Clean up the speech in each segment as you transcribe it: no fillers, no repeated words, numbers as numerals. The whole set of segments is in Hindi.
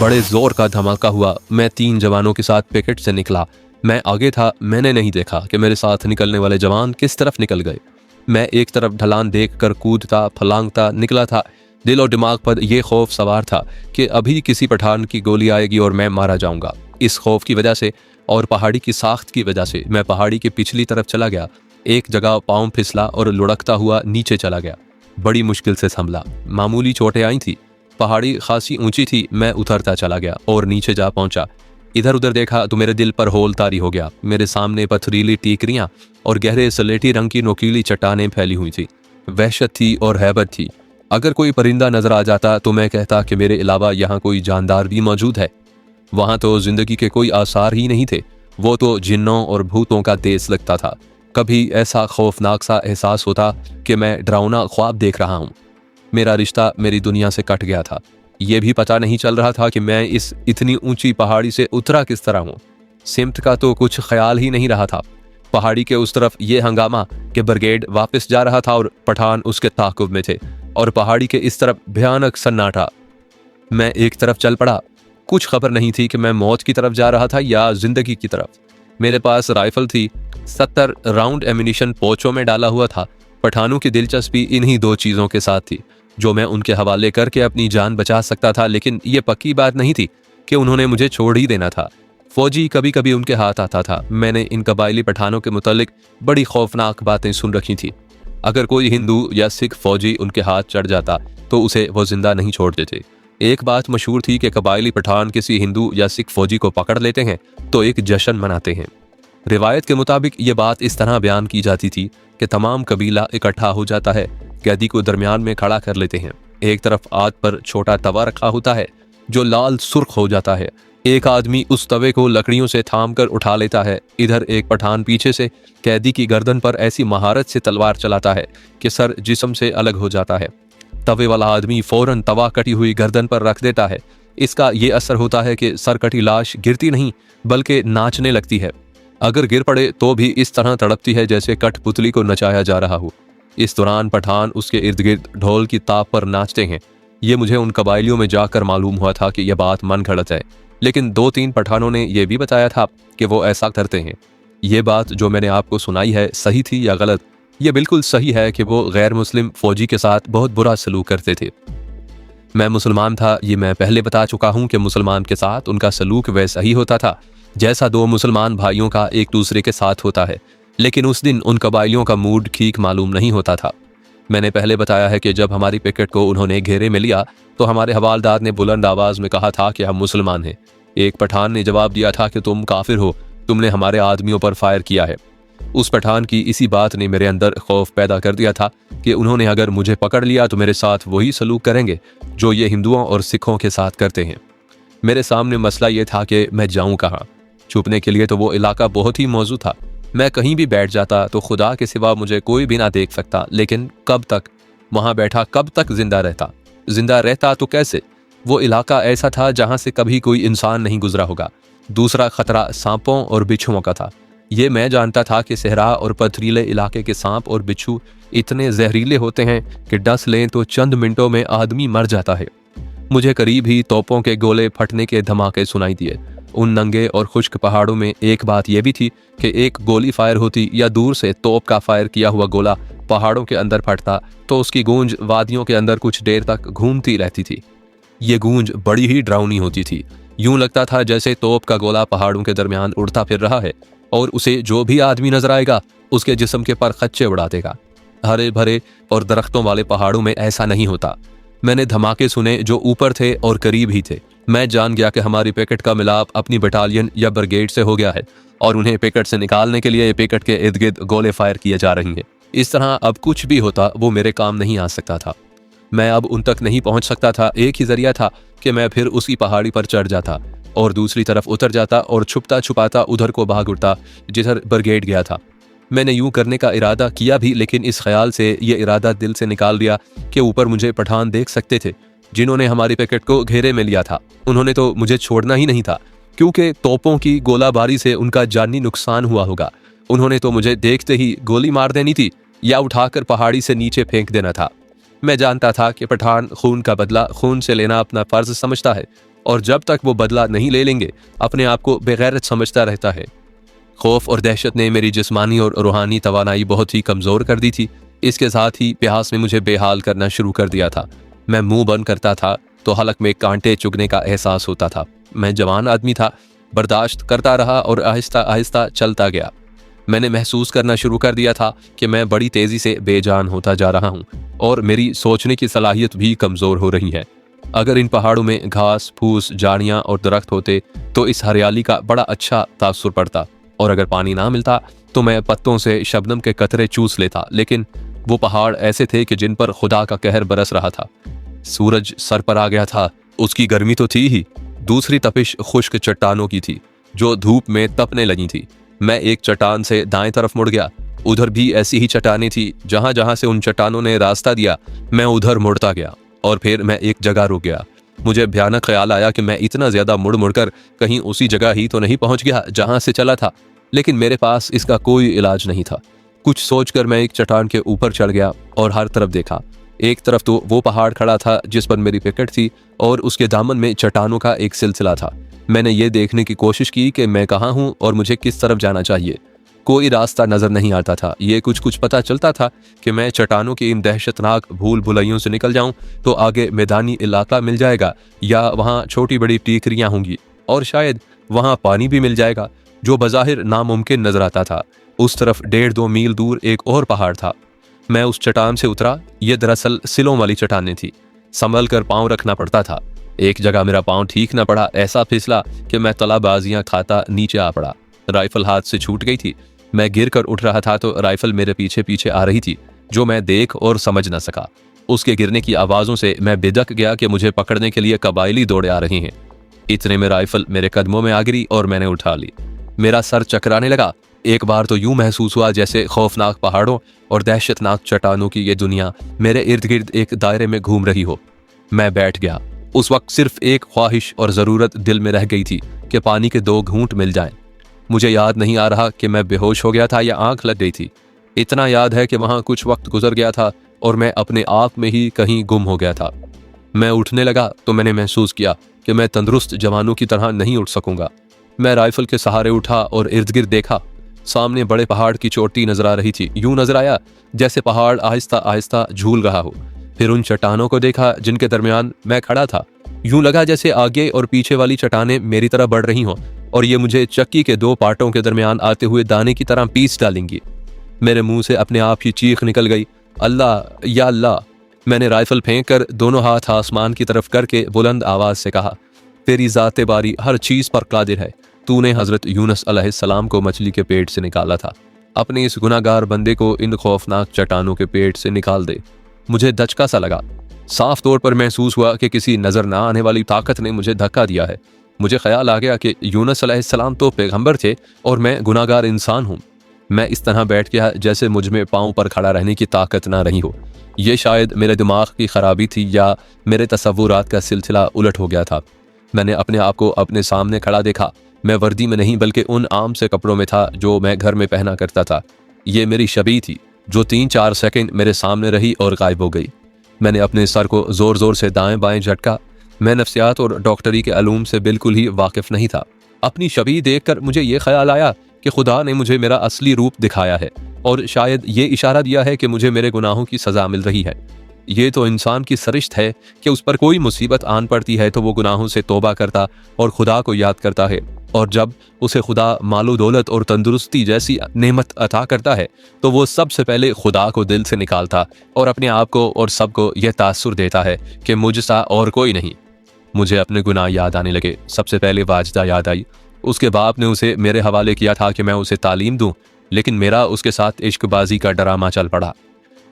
बड़े जोर का धमाका हुआ। मैं 3 जवानों के साथ पिकेट से निकला। मैं आगे था, मैंने नहीं देखा कि मेरे साथ निकलने वाले जवान किस तरफ निकल गए। मैं एक तरफ ढलान देखकर कूदता फलांगता निकला था। दिल और दिमाग पर यह खौफ सवार था कि अभी किसी पठान की गोली आएगी और मैं मारा जाऊंगा। इस खौफ की वजह से और पहाड़ी की साख्त की वजह से मैं पहाड़ी की पिछली तरफ चला गया। एक जगह पाँव फिसला और लुढ़कता हुआ नीचे चला गया। बड़ी मुश्किल से संभला। मामूली चोटें आई थी। पहाड़ी खासी ऊंची थी। मैं उतरता चला गया और नीचे जा पहुंचा। इधर उधर देखा तो मेरे दिल पर होल तारी हो गया। मेरे सामने पथरीली टीकरियां और गहरे सलेटी रंग की नोकीली चट्टानें फैली हुई थी। वहशत थी और हैबत थी। अगर कोई परिंदा नजर आ जाता तो मैं कहता कि मेरे अलावा यहाँ कोई जानदार भी मौजूद है। वहां तो जिंदगी के कोई आसार ही नहीं थे। वो तो जिन्नों और भूतों का देश लगता था। कभी ऐसा खौफनाक सा एहसास होता कि मैं डरावना ख्वाब देख रहा हूँ। मेरा रिश्ता मेरी दुनिया से कट गया था। ये भी पता नहीं चल रहा था कि मैं इस इतनी ऊंची पहाड़ी से उतरा किस तरह हूँ। सिमत का तो कुछ ख्याल ही नहीं रहा था। पहाड़ी के उस तरफ ये हंगामा कि ब्रिगेड वापस जा रहा था और पठान उसके ताक़ुब में थे, और पहाड़ी के इस तरफ भयानक सन्नाटा। मैं एक तरफ चल पड़ा। कुछ खबर नहीं थी कि मैं मौत की तरफ जा रहा था या जिंदगी की तरफ। मेरे पास राइफल थी। 70 राउंड एमिनिशन पोचों में डाला हुआ था। पठानों की दिलचस्पी इन्हीं 2 चीज़ों के साथ थी जो मैं उनके हवाले करके अपनी जान बचा सकता था, लेकिन ये पक्की बात नहीं थी कि उन्होंने मुझे छोड़ ही देना था। फौजी कभी कभी उनके हाथ आता था। मैंने इन कबायली पठानों के मुतालिक बड़ी खौफनाक बातें सुन रखी थी। अगर कोई हिंदू या सिख फौजी उनके हाथ चढ़ जाता तो उसे वो जिंदा नहीं छोड़ते थे। एक बात मशहूर थी कि कबायली पठान किसी हिंदू या सिख फौजी को पकड़ लेते हैं तो एक जश्न मनाते हैं। रिवायत के मुताबिक ये बात इस तरह बयान की जाती थी कि तमाम कबीला इकट्ठा हो जाता है, कैदी को दरमियान में खड़ा कर लेते हैं। एक तरफ आग पर छोटा तवा रखा होता है जो लाल सुर्ख हो जाता है। एक आदमी उस तवे को लकड़ियों से थाम कर उठा लेता है। इधर एक पठान पीछे से कैदी की गर्दन पर ऐसी महारत से तलवार चलाता है कि सर जिस्म से अलग हो जाता है। तवे वाला आदमी फौरन तवा कटी हुई गर्दन पर रख देता है। इसका ये असर होता है कि सर कटी लाश गिरती नहीं बल्कि नाचने लगती है। अगर गिर पड़े तो भी इस तरह तड़पती है जैसे कठपुतली को नचाया जा रहा हो। इस दौरान पठान उसके इर्द गिर्द ढोल की ताप पर नाचते हैं। ये मुझे उन कबायलियों में जाकर मालूम हुआ था कि यह बात मन घड़त है, लेकिन 2-3 पठानों ने यह भी बताया था कि वो ऐसा करते हैं। ये बात जो मैंने आपको सुनाई है सही थी या गलत, ये बिल्कुल सही है कि वो गैर मुस्लिम फौजी के साथ बहुत बुरा सलूक करते थे। मैं मुसलमान था, ये मैं पहले बता चुका हूँ कि मुसलमान के साथ उनका सलूक वैसा ही होता था जैसा 2 मुसलमान भाइयों का एक दूसरे के साथ होता है। लेकिन उस दिन उन कबायलियों का मूड ठीक मालूम नहीं होता था। मैंने पहले बताया है कि जब हमारी पिकेट को उन्होंने घेरे में लिया तो हमारे हवालदार ने बुलंद आवाज में कहा था कि हम मुसलमान हैं। एक पठान ने जवाब दिया था कि तुम काफिर हो, तुमने हमारे आदमियों पर फायर किया है। उस पठान की इसी बात ने मेरे अंदर खौफ पैदा कर दिया था कि उन्होंने अगर मुझे पकड़ लिया तो मेरे साथ वही सलूक करेंगे जो ये हिंदुओं और सिखों के साथ करते हैं। मेरे सामने मसला ये था कि मैं जाऊं कहाँ। छुपने के लिए तो वो इलाका बहुत ही मौजू था। मैं कहीं भी बैठ जाता तो खुदा के सिवा मुझे कोई भी ना देख सकता, लेकिन कब तक वहां बैठा, कब तक जिंदा रहता तो कैसे? वो इलाका ऐसा था जहां से कभी कोई इंसान नहीं गुजरा होगा। दूसरा खतरा सांपों और बिच्छुओं का था। ये मैं जानता था कि सहरा और पथरीले इलाके के सांप और बिच्छू इतने जहरीले होते हैं कि डस लें तो चंद मिनटों में आदमी मर जाता है। मुझे करीब ही तोपों के गोले फटने के धमाके सुनाई दिए। उन नंगे और खुश्क पहाड़ों में एक बात यह भी थी कि एक गोली फायर होती या दूर से तोप का फायर किया हुआ गोला पहाड़ों के अंदर फटता तो उसकी गूंज वादियों के अंदर कुछ देर तक घूमती रहती थी। ये गूंज बड़ी ही डरावनी होती थी। यूं लगता था जैसे तोप का गोला पहाड़ों के दरमियान उड़ता फिर रहा है और उसे जो भी आदमी नजर आएगा उसके जिस्म के पर खच्चे उड़ा देगा। हरे भरे और दरख्तों वाले पहाड़ों में ऐसा नहीं होता। मैंने धमाके सुने जो ऊपर थे और करीब ही थे। मैं जान गया कि हमारी पिकेट का मिलाप अपनी बटालियन या ब्रिगेड से हो गया है और उन्हें पिकेट से निकालने के लिए पिकेट के इर्द गिर्द गोले फायर किए जा रही हैं। इस तरह अब कुछ भी होता वो मेरे काम नहीं आ सकता था। मैं अब उन तक नहीं पहुंच सकता था। एक ही जरिया था कि मैं फिर उसी पहाड़ी पर चढ़ जाता और दूसरी तरफ उतर जाता और छुपता छुपाता उधर को भाग उठता जिधर ब्रिगेड गया था। मैंने यूं करने का इरादा किया भी, लेकिन इस ख्याल से ये इरादा दिल से निकाल दिया कि ऊपर मुझे पठान देख सकते थे जिन्होंने हमारी पिकेट को घेरे में लिया था। उन्होंने तो मुझे छोड़ना ही नहीं था, क्योंकि तोपों की गोलाबारी से उनका जानी नुकसान हुआ होगा। उन्होंने तो मुझे देखते ही गोली मार देनी थी या उठाकर पहाड़ी से नीचे फेंक देना था। मैं जानता था कि पठान खून का बदला खून से लेना अपना फर्ज समझता है और जब तक वो बदला नहीं ले लेंगे अपने आप को बेगैरत समझता रहता है। खौफ और दहशत ने मेरी जिस्मानी और रूहानी तवानाई बहुत ही कमज़ोर कर दी थी। इसके साथ ही प्यास ने मुझे बेहाल करना शुरू कर दिया था। मैं मुंह बंद करता था तो हलक में कांटे चुभने का एहसास होता था। मैं जवान आदमी था, बर्दाश्त करता रहा और आहिस्ता आहिस्ता चलता गया। मैंने महसूस करना शुरू कर दिया था कि मैं बड़ी तेज़ी से बेजान होता जा रहा हूँ और मेरी सोचने की सलाहियत भी कमज़ोर हो रही है। अगर इन पहाड़ों में घास फूस, झाड़ियाँ और दरख्त होते तो इस हरियाली का बड़ा अच्छा तासुर पड़ता, और अगर पानी ना मिलता तो मैं पत्तों से शबनम के कतरे चूस लेता। लेकिन वो पहाड़ ऐसे थे कि जिन पर खुदा का कहर बरस रहा था। सूरज सर पर आ गया था, उसकी गर्मी तो थी ही, दूसरी तपिश खुश्क चट्टानों की थी जो धूप में तपने लगी थी। मैं एक चट्टान से दाएं तरफ मुड़ गया, उधर भी ऐसी ही चट्टानें थी। जहां जहां से उन चट्टानों ने रास्ता दिया मैं उधर मुड़ता गया, और फिर मैं एक जगह रुक गया। मुझे भयानक ख्याल आया कि मैं इतना ज्यादा मुड़ मुड़कर कहीं उसी जगह ही तो नहीं पहुंच गया जहां से चला था, लेकिन मेरे पास इसका कोई इलाज नहीं था। कुछ सोचकर मैं एक चट्टान के ऊपर चढ़ गया और हर तरफ देखा। एक तरफ तो वो पहाड़ खड़ा था जिस पर मेरी पिकेट थी, और उसके दामन में चट्टानों का एक सिलसिला था। मैंने ये देखने की कोशिश की कि मैं कहाँ हूँ और मुझे किस तरफ जाना चाहिए। कोई रास्ता नजर नहीं आता था। ये कुछ पता चलता था कि मैं चट्टानों की इन दहशतनाक भूल भुलैयों से निकल जाऊं तो आगे मैदानी इलाका मिल जाएगा, या वहाँ छोटी बड़ी टीकरियाँ होंगी, और शायद वहाँ पानी भी मिल जाएगा, जो बज़ाहिर नामुमकिन नजर आता था। उस तरफ 1.5-2 मील दूर एक और पहाड़ था। मैं उस चट्टान से उतरा। ये दरअसल सिलों वाली चट्टानें थी, संभल कर पाँव रखना पड़ता था। एक जगह मेरा पाँव ठीक न पड़ा, ऐसा फिसला कि मैं तलाबाजियां खाता नीचे आ पड़ा। राइफल हाथ से छूट गई थी। मैं गिर कर उठ रहा था तो राइफल मेरे पीछे पीछे आ रही थी, जो मैं देख और समझ न सका। उसके गिरने की आवाज़ों से मैं बेधक गया कि मुझे पकड़ने के लिए कबायली दौड़े आ रहे हैं। इतने में राइफल मेरे कदमों में आ गिरी और मैंने उठा ली। मेरा सर चकराने लगा। एक बार तो यूं महसूस हुआ जैसे खौफनाक पहाड़ों और दहशतनाक चट्टानों की ये दुनिया मेरे इर्द गिर्द एक दायरे में घूम रही हो। मैं बैठ गया। उस वक्त सिर्फ एक ख्वाहिश और ज़रूरत दिल में रह गई थी कि पानी के 2 घूंट मिल जाएं। मुझे याद नहीं आ रहा कि मैं बेहोश हो गया था या आंख लग गई थी। इतना याद है कि वहाँ कुछ वक्त गुजर गया था और मैं अपने आप में ही कहीं गुम हो गया था। मैं उठने लगा तो मैंने महसूस किया कि मैं तंदुरुस्त जवानों की तरह नहीं उठ सकूंगा। मैं राइफल के सहारे उठा और इर्द गिर्द देखा। सामने बड़े पहाड़ की चोटी नजर आ रही थी। यूं नजर आया जैसे पहाड़ आहिस्ता आहिस्ता झूल रहा हो। फिर उन चट्टानों को देखा जिनके दरमियान मैं खड़ा था। यूं लगा जैसे आगे और पीछे वाली चट्टानें मेरी तरह बढ़ रही हों और ये मुझे चक्की के 2 पार्टों के दरमियान आते हुए दाने की तरह पीस डालेंगी। मेरे मुंह से अपने आप ही चीख निकल गई, अल्लाह या अल्लाह। मैंने राइफल फेंक कर दोनों हाथ आसमान की तरफ करके बुलंद आवाज से कहा, तेरी ज़ाते बारी हर चीज़ पर कादिर है। तूने हज़रत यूनुस अलैहिस्सलाम को मछली के पेट से निकाला था। अपने इस गुनाहगार बंदे को इन खौफनाक चट्टानों के पेट से निकाल दे। मुझे धचका सा लगा। साफ तौर पर महसूस हुआ कि किसी नज़र ना आने वाली ताकत ने मुझे धक्का दिया है। मुझे ख्याल आ गया कि यूनुस अलैहिस्सलाम तो पैगंबर थे और मैं गुनाहगार इंसान हूँ। मैं इस तरह बैठ गया जैसे मुझ में पाँव पर खड़ा रहने की ताकत ना रही हो। ये शायद मेरे दिमाग की खराबी थी या मेरे तसव्वुरात का सिलसिला उलट हो गया था। मैंने अपने आप को अपने सामने खड़ा देखा। मैं वर्दी में नहीं बल्कि उन आम से कपड़ों में था जो मैं घर में पहना करता था। ये मेरी शबी थी जो 3-4 सेकंड मेरे सामने रही और गायब हो गई। मैंने अपने सर को ज़ोर ज़ोर से दाएं बाएं झटका। मैं नफ्सियात और डॉक्टरी के अलूम से बिल्कुल ही वाकिफ़ नहीं था। अपनी शबी देखकर मुझे ये ख्याल आया कि खुदा ने मुझे मेरा असली रूप दिखाया है और शायद ये इशारा दिया है कि मुझे मेरे गुनाहों की सज़ा मिल रही है। ये तो इंसान की सरिश्त है कि उस पर कोई मुसीबत आन पड़ती है तो वो गुनाहों से तौबा करता और खुदा को याद करता है, और जब उसे खुदा मालो दौलत और तंदुरुस्ती जैसी नेमत अता करता है तो वो सबसे पहले खुदा को दिल से निकालता और अपने आप को और सबको यह तासुर देता है कि मुझसा और कोई नहीं। मुझे अपने गुनाह याद आने लगे। सबसे पहले वाजदा याद आई। उसके बाप ने उसे मेरे हवाले किया था कि मैं उसे तालीम दूं, लेकिन मेरा उसके साथ इश्कबाजी का ड्रामा चल पड़ा।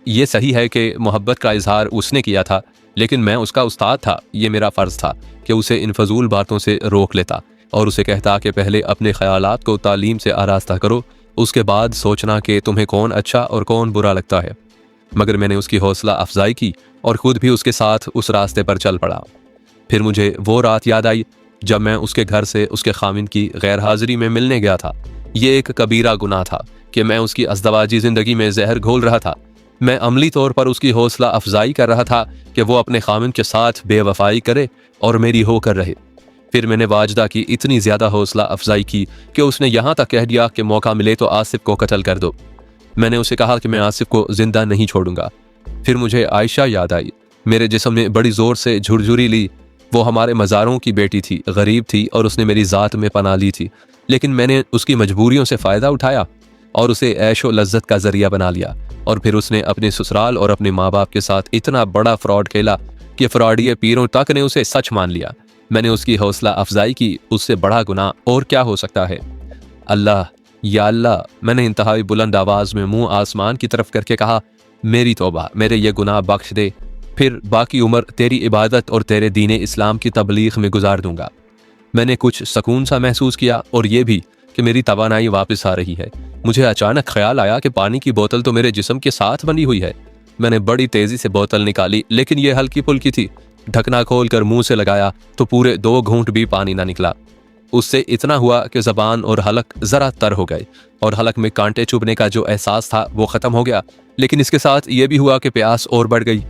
ये सही है कि मोहब्बत का इजहार उसने किया था, लेकिन मैं उसका उस्ताद था। ये मेरा फ़र्ज़ था कि उसे इन फजूल बातों से रोक लेता और उसे कहता कि पहले अपने ख्यालात को तालीम से आरास्ता करो, उसके बाद सोचना कि तुम्हें कौन अच्छा और कौन बुरा लगता है। मगर मैंने उसकी हौसला अफजाई की और ख़ुद भी उसके साथ उस रास्ते पर चल पड़ा। फिर मुझे वो रात याद आई जब मैं उसके घर से उसके खामिन की गैर हाजिरी में मिलने गया था। ये एक कबीरा गुनाह था कि मैं उसकी अज़दवाजी ज़िंदगी में जहर घोल रहा था। मैं अमली तौर पर उसकी हौसला अफजाई कर रहा था कि वो अपने खामिन के साथ बेवफाई करे और मेरी होकर रहे। फिर मैंने वाजदा की इतनी ज़्यादा हौसला अफजाई की कि उसने यहाँ तक कह दिया कि मौका मिले तो आसिफ को कत्ल कर दो। मैंने उसे कहा कि मैं आसिफ को जिंदा नहीं छोड़ूंगा। फिर मुझे आयशा याद आई। मेरे जिस्म ने बड़ी ज़ोर से झुरझुरी ली। वो हमारे मज़ारों की बेटी थी, गरीब थी और उसने मेरी ज़ात में पनाह ली थी, लेकिन मैंने उसकी मजबूरियों से फ़ायदा उठाया और उसे ऐशो लज्जत का ज़रिया बना लिया। और फिर उसने अपने ससुराल और अपने माँ बाप के साथ इतना बड़ा फ्रॉड खेला कि फ्रॉडिये पीरों तक ने उसे सच मान लिया। मैंने उसकी हौसला अफजाई की, उससे बड़ा गुनाह और क्या हो सकता है। अल्लाह, या अल्लाह, मैंने इंतहाई बुलंद आवाज़ में मुंह आसमान की तरफ करके कहा, मेरी तौबा, मेरे ये गुनाह बख्श दे, फिर बाकी उम्र तेरी इबादत और तेरे दीन इस्लाम की तबलीग में गुजार दूंगा। मैंने कुछ सुकून सा महसूस किया और ये भी कि मेरी तवानाई वापस आ रही है। मुझे अचानक ख्याल आया कि पानी की बोतल तो मेरे जिस्म के साथ बनी हुई है। मैंने बड़ी तेजी से बोतल निकाली, लेकिन यह हल्की फुल्की थी। ढकना खोलकर मुंह से लगाया तो पूरे 2 घूंट भी पानी ना निकला। उससे इतना हुआ कि जबान और हलक जरा तर हो गए और हलक में कांटे चुभने का जो एहसास था वो खत्म हो गया, लेकिन इसके साथ ये भी हुआ कि प्यास और बढ़ गई।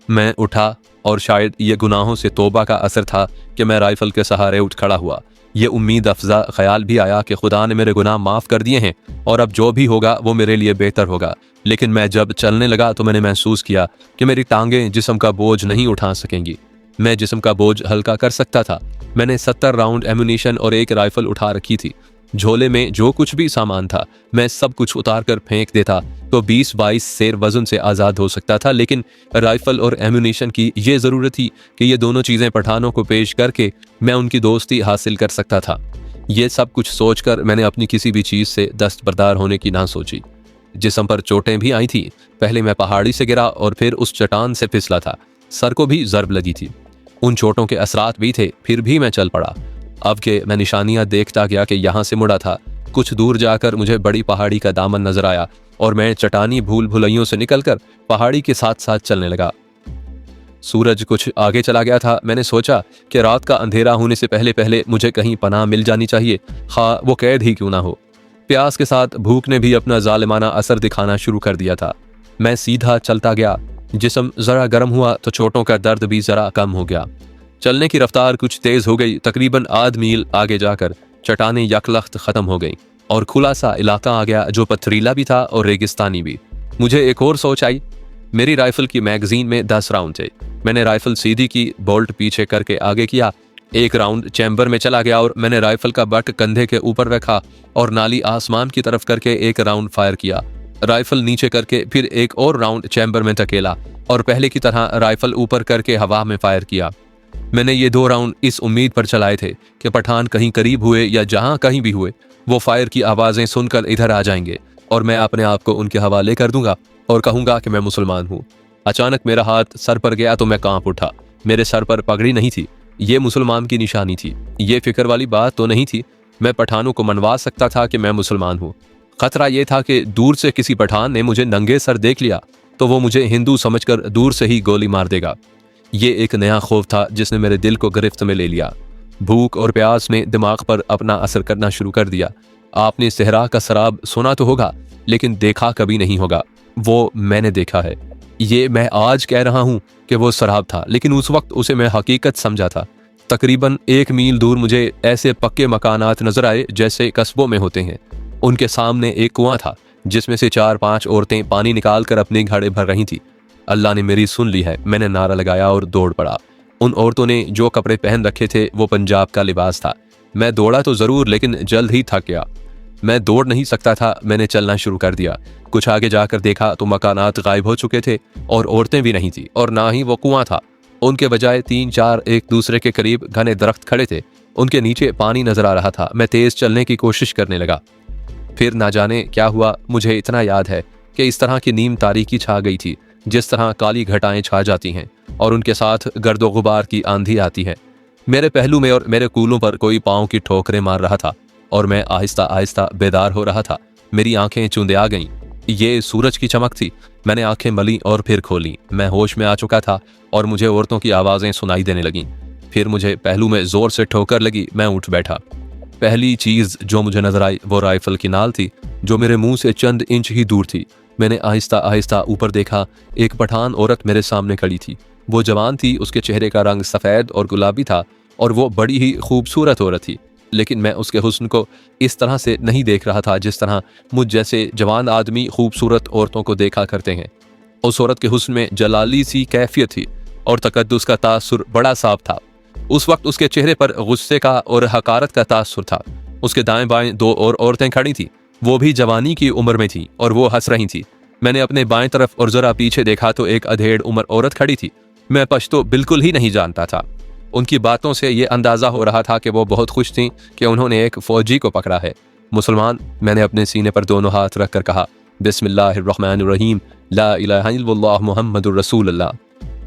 मैं उठा और शायद ये गुनाहों से तौबा का असर था कि मैं राइफल के सहारे उठ खड़ा हुआ। ये उम्मीद अफजा ख्याल भी आया कि खुदा ने मेरे गुनाह माफ़ कर दिए हैं और अब जो भी होगा वो मेरे लिए बेहतर होगा। लेकिन मैं जब चलने लगा तो मैंने महसूस किया कि मेरी टांगें जिस्म का बोझ नहीं उठा सकेंगी। मैं जिस्म का बोझ हल्का कर सकता था। मैंने 70 राउंड एम्यूनिशन और एक राइफल उठा रखी थी। झोले में जो कुछ भी सामान था मैं सब कुछ उतार कर फेंक देता तो 20-22 सेर वजन से आज़ाद हो सकता था, लेकिन राइफल और एम्यूनिशन की ये ज़रूरत थी कि ये दोनों चीज़ें पठानों को पेश करके मैं उनकी दोस्ती हासिल कर सकता था। ये सब कुछ सोचकर मैंने अपनी किसी भी चीज़ से दस्तबरदार होने की ना सोची। जिस्म पर चोटें भी आई थी। पहले मैं पहाड़ी से गिरा और फिर उस चट्टान से फिसला था। सर को भी ज़रब लगी थी। उन चोटों के असरात भी थे, फिर भी मैं चल पड़ा। अब के मैं निशानियां देखता गया कि यहाँ से मुड़ा था। कुछ दूर जाकर मुझे बड़ी पहाड़ी का दामन नजर आया और मैं चट्टानी भूल भुलैयों से निकलकर पहाड़ी के साथ साथ चलने लगा। सूरज कुछ आगे चला गया था। मैंने सोचा कि रात का अंधेरा होने से पहले पहले मुझे कहीं पनाह मिल जानी चाहिए, खा वो कैद ही क्यों ना हो। प्यास के साथ भूख ने भी अपना जालिमाना असर दिखाना शुरू कर दिया था। मैं सीधा चलता गया। जिस्म जरा गर्म हुआ तो चोटों का दर्द भी जरा कम हो गया। चलने की रफ्तार कुछ तेज हो गई। तकरीबन आध मील आगे जाकर चट्टानें यकलख्त खत्म हो गईं और खुला सा इलाका आ गया जो पथरीला भी था और रेगिस्तानी भी। मुझे एक और सोच आई। मेरी राइफल की मैगजीन में 10 राउंड थे। मैंने राइफल सीधी की, बोल्ट पीछे करके आगे किया। एक राउंड चैम्बर में चला गया और मैंने राइफल का बट कंधे के ऊपर रखा और नाली आसमान की तरफ करके एक राउंड फायर किया। राइफल नीचे करके फिर एक और राउंड चैम्बर में धकेला और पहले की तरह राइफल ऊपर करके हवा में फायर किया। मैंने ये 2 राउंड इस उम्मीद पर चलाए थे कि पठान कहीं करीब हुए या जहां कहीं भी हुए वो फायर की आवाज़ें सुनकर इधर आ जाएंगे और मैं अपने आप को उनके हवाले कर दूंगा और कहूंगा कि मैं मुसलमान हूँ। अचानक मेरा हाथ सर पर गया तो मैं कांप उठा। मेरे सर पर पगड़ी नहीं थी। ये मुसलमान की निशानी थी। ये फिक्र वाली बात तो नहीं थी। मैं पठानों को मनवा सकता था कि मैं मुसलमान हूँ। खतरा यह था कि दूर से किसी पठान ने मुझे नंगे सर देख लिया तो वो मुझे हिंदू समझकर दूर से ही गोली मार देगा। ये एक नया खौफ था जिसने मेरे दिल को गिरफ्त में ले लिया। भूख और प्यास ने दिमाग पर अपना असर करना शुरू कर दिया। आपने सहरा का शराब सुना तो होगा, लेकिन देखा कभी नहीं होगा। वो मैंने देखा है। ये मैं आज कह रहा हूँ कि वो शराब था, लेकिन उस वक्त उसे मैं हकीकत समझा था। तकरीबन 1 मील दूर मुझे ऐसे पक्के मकानात नजर आए जैसे कस्बों में होते हैं। उनके सामने एक कुआं था जिसमें से 4-5 औरतें पानी निकाल कर अपने घड़े भर रही थी। अल्लाह ने मेरी सुन ली है। मैंने नारा लगाया और दौड़ पड़ा। उन औरतों ने जो कपड़े पहन रखे थे वो पंजाब का लिबास था। मैं दौड़ा तो जरूर, लेकिन जल्द ही थक गया। मैं दौड़ नहीं सकता था। मैंने चलना शुरू कर दिया। कुछ आगे जाकर देखा तो मकानात गायब हो चुके थे और औरतें भी नहीं थी और ना ही वो कुआं था। उनके बजाय 3-4 एक दूसरे के करीब घने दरख्त खड़े थे। उनके नीचे पानी नजर आ रहा था। मैं तेज चलने की कोशिश करने लगा। फिर ना जाने क्या हुआ। मुझे इतना याद है कि इस तरह की नीम तारीकी छा गई थी जिस तरह काली घटाएं छा जाती हैं और उनके साथ गर्दो गुबार की आंधी आती है। मेरे पहलू में और मेरे कूलों पर कोई पाँव की ठोकरें मार रहा था और मैं आहिस्ता आहिस्ता बेदार हो रहा था। मेरी आंखें चूंधे आ गईं। ये सूरज की चमक थी। मैंने आंखें मली और फिर खोली। मैं होश में आ चुका था और मुझे औरतों की आवाज़ें सुनाई देने लगीं। फिर मुझे पहलू में जोर से ठोकर लगी। मैं उठ बैठा। पहली चीज़ जो मुझे नजर आई वो राइफल की नाल थी जो मेरे मुंह से चंद इंच ही दूर थी। मैंने आहिस्ता आहिस्ता ऊपर देखा। एक पठान औरत मेरे सामने खड़ी थी। वो जवान थी। उसके चेहरे का रंग सफ़ेद और गुलाबी था और वो बड़ी ही खूबसूरत औरत थी, लेकिन मैं उसके हुस्न को इस तरह से नहीं देख रहा था जिस तरह मुझ जैसे जवान आदमी खूबसूरत औरतों को देखा करते हैं। उस औरत के हुस्न में जलाली सी कैफियत थी और तकद्दुस का तासुर बड़ा साफ था। उस वक्त उसके चेहरे पर गुस्से का और हकारत का तासुर था। उसके दाएं बाएं दो और औरतें खड़ी थीं, वो भी जवानी की उम्र में थीं और वो हंस रही थीं। मैंने अपने बाएं तरफ और जरा पीछे देखा तो एक अधेड़ उम्र औरत खड़ी थी। मैं पश्तो बिल्कुल ही नहीं जानता था। उनकी बातों से ये अंदाजा हो रहा था कि वो बहुत खुश थीं कि उन्होंने एक फौजी को पकड़ा है। मुसलमान, मैंने अपने सीने पर दोनों हाथ रखकर कहा, बिस्मिल्लाहिर्रहमानिर्रहीम, ला इलाहा इल्लल्लाह मुहम्मदुर रसूलुल्लाह।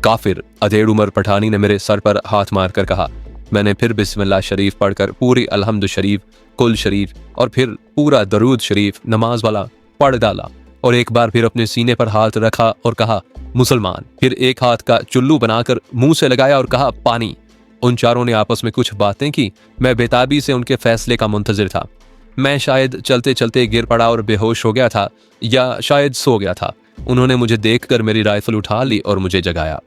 काफिर, अधेड़ उमर पठानी ने मेरे सर पर हाथ मारकर कहा। मैंने फिर बिस्मिल्लाह शरीफ पढ़कर पूरी अलहम्द शरीफ, कुल शरीफ और फिर पूरा दरूद शरीफ नमाज वाला पढ़ डाला और एक बार फिर अपने सीने पर हाथ रखा और कहा, मुसलमान। फिर एक हाथ का चुल्लू बनाकर मुंह से लगाया और कहा, पानी। उन चारों ने आपस में कुछ बातें की। मैं बेताबी से उनके फैसले का मुंतजिर था। मैं शायद चलते चलते गिर पड़ा और बेहोश हो गया था, या शायद सो गया था। उन्होंने मुझे देखकर मेरी राइफल उठा ली और मुझे जगाया।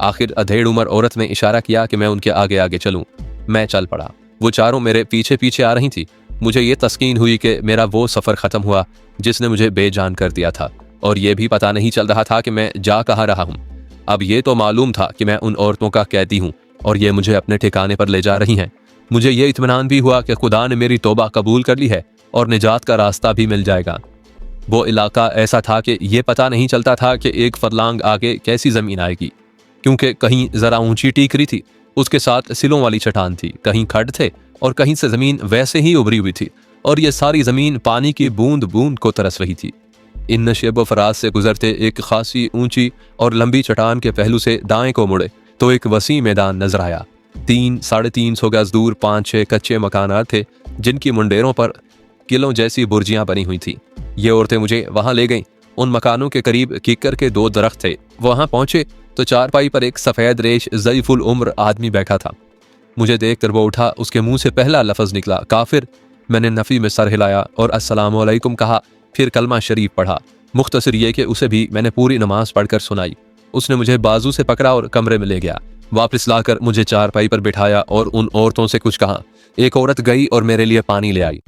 आखिर अधेड़ उमर औरत ने इशारा किया कि मैं उनके आगे आगे चलूं। मैं चल पड़ा। वो चारों मेरे पीछे पीछे आ रही थी। मुझे ये तस्कीन हुई कि मेरा वो सफ़र ख़त्म हुआ जिसने मुझे बेजान कर दिया था, और ये भी पता नहीं चल रहा था कि मैं जा कहाँ रहा हूँ। अब ये तो मालूम था कि मैं उन औरतों का कैदी हूँ और ये मुझे अपने ठिकाने पर ले जा रही हैं। मुझे ये इत्मीनान भी हुआ कि खुदा ने मेरी तौबा कबूल कर ली है और निजात का रास्ता भी मिल जाएगा। वो इलाका ऐसा था कि ये पता नहीं चलता था कि एक फरलांग आगे कैसी ज़मीन आएगी, क्योंकि कहीं ज़रा ऊंची टीकरी थी, उसके साथ सिलों वाली चट्टान थी, कहीं खड्ड थे और कहीं से ज़मीन वैसे ही उभरी हुई थी, और ये सारी ज़मीन पानी की बूंद बूंद को तरस रही थी। इन नशेब व फराज से गुजरते एक खासी ऊंची और लंबी चट्टान के पहलू से दाएं को मुड़े तो एक वसी मैदान नजर आया। 300-350 गज दूर 5-6 कच्चे मकानात थे, जिनकी मुंडेरों पर किलों जैसी बुर्जियां बनी हुई थी। ये औरतें मुझे वहां ले गईं। उन मकानों के करीब कीकर के 2 दरख्त थे। वहां पहुंचे तो चारपाई पर एक सफ़ेद रेश ज़ईफुल उम्र आदमी बैठा था। मुझे देखकर वो उठा। उसके मुंह से पहला लफ्ज़ निकला, काफिर। मैंने नफ़ी में सर हिलाया और अस्सलामु अलैकुम कहा, फिर कलमा शरीफ पढ़ा। मुख्तसर ये कि उसे भी मैंने पूरी नमाज पढ़कर सुनाई। उसने मुझे बाजू से पकड़ा और कमरे में ले गया। वापस लाकर मुझे चारपाई पर बिठाया और उन औरतों से कुछ कहा। एक औरत गई और मेरे लिए पानी ले आई।